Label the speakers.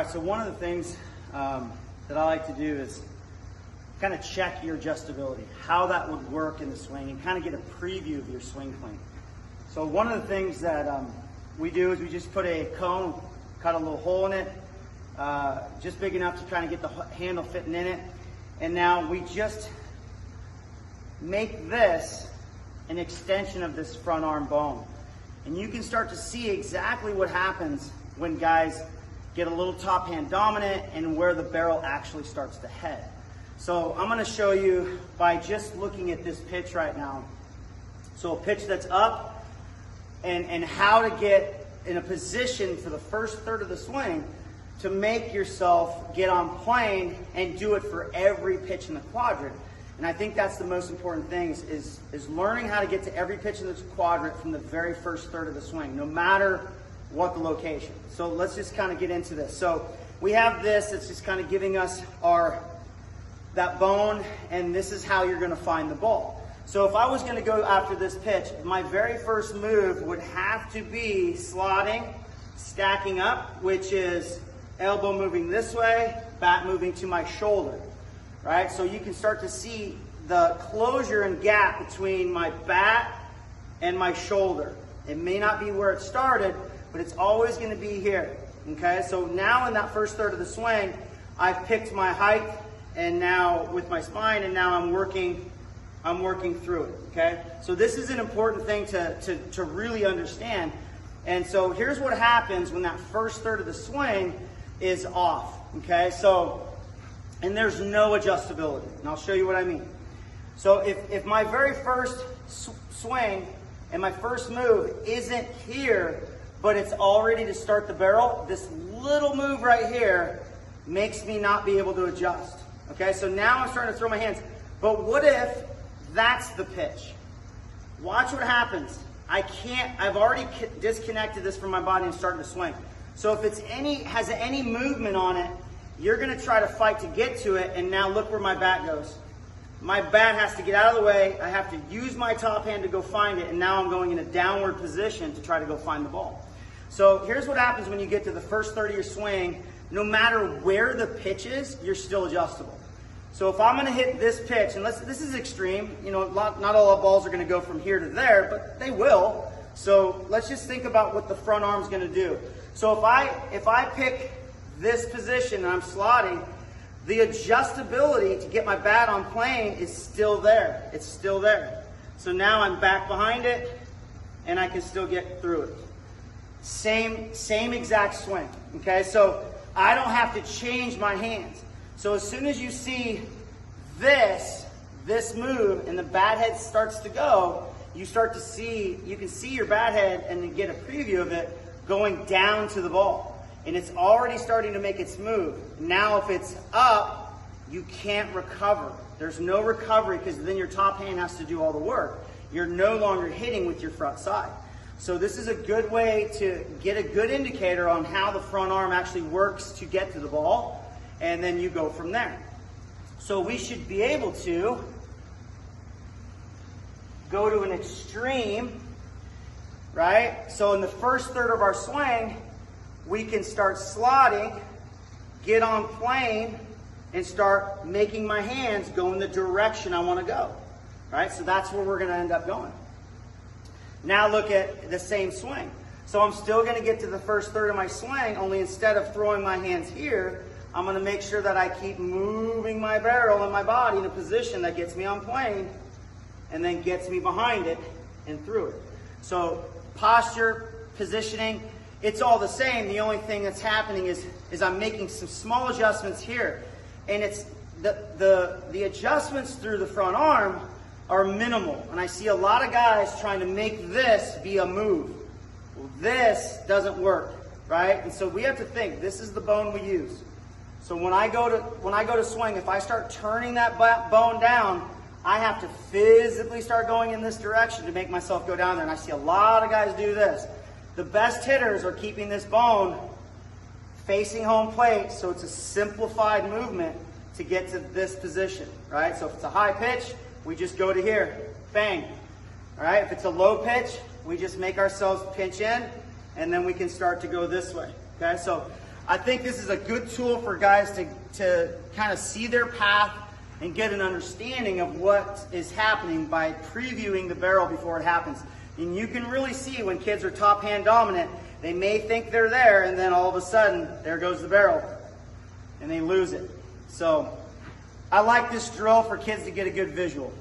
Speaker 1: All right, so one of the things that I like to do is kind of check your adjustability, how that would work in the swing, and kind of get a preview of your swing plane. So one of the things that we do is we just put a cone, cut a little hole in it, just big enough to kind of get the handle fitting in it. And now we just make this an extension of this front arm bone. And you can start to see exactly what happens when guys get a little top hand dominant and where the barrel actually starts to head. So I'm gonna show you by just looking at this pitch right now. So a pitch that's up and how to get in a position for the first third of the swing to make yourself get on plane and do it for every pitch in the quadrant. And I think that's the most important thing is learning how to get to every pitch in this quadrant from the very first third of the swing, no matter what the location. So let's just kind of get into this. So we have this, it's just kind of giving us that bone, and this is how you're gonna find the ball. So if I was gonna go after this pitch, my very first move would have to be slotting, stacking up, which is elbow moving this way, bat moving to my shoulder, right? So you can start to see the closure and gap between my bat and my shoulder. It may not be where it started, but it's always gonna be here, okay? So now in that first third of the swing, I've picked my height, and now with my spine, and now I'm working through it, okay? So this is an important thing to really understand. And so here's what happens when that first third of the swing is off, okay? So, and there's no adjustability, and I'll show you what I mean. So if my very first swing and my first move isn't here, but it's all ready to start the barrel, this little move right here makes me not be able to adjust. Okay, so now I'm starting to throw my hands. But what if that's the pitch? Watch what happens. I've already disconnected this from my body and starting to swing. So if has any movement on it, you're gonna try to fight to get to it, and now look where my bat goes. My bat has to get out of the way. I have to use my top hand to go find it, and now I'm going in a downward position to try to go find the ball. So here's what happens when you get to the first third of your swing. No matter where the pitch is, you're still adjustable. So if I'm gonna hit this pitch, and this is extreme, you know, not all the balls are gonna go from here to there, but they will. So let's just think about what the front arm's gonna do. So if I pick this position and I'm slotting, the adjustability to get my bat on plane is still there. It's still there. So now I'm back behind it, and I can still get through it. Same exact swing, okay? So I don't have to change my hands. So as soon as you see this move and the bat head starts to go, you can see your bat head and then get a preview of it going down to the ball. And it's already starting to make its move. Now if it's up, you can't recover. There's no recovery because then your top hand has to do all the work. You're no longer hitting with your front side. So this is a good way to get a good indicator on how the front arm actually works to get to the ball, and then you go from there. So we should be able to go to an extreme, right? So in the first third of our swing, we can start slotting, get on plane, and start making my hands go in the direction I want to go, right? So that's where we're going to end up going. Now look at the same swing. So I'm still going to get to the first third of my swing, only instead of throwing my hands here, I'm going to make sure that I keep moving my barrel and my body in a position that gets me on plane and then gets me behind it and through it. So posture, positioning, it's all the same. The only thing that's happening is I'm making some small adjustments here. And it's the adjustments through the front arm are minimal. And I see a lot of guys trying to make this be a move. Well, this doesn't work, right? And so we have to think, this is the bone we use. So when I go to swing, if I start turning that bone down, I have to physically start going in this direction to make myself go down there. And I see a lot of guys do this. The best hitters are keeping this bone facing home plate, so it's a simplified movement to get to this position, right? So if it's a high pitch, we just go to here, bang. All right, if it's a low pitch, we just make ourselves pinch in, and then we can start to go this way, okay? So I think this is a good tool for guys to kind of see their path and get an understanding of what is happening by previewing the barrel before it happens. And you can really see when kids are top hand dominant, they may think they're there, and then all of a sudden, there goes the barrel, and they lose it. So I like this drill for kids to get a good visual.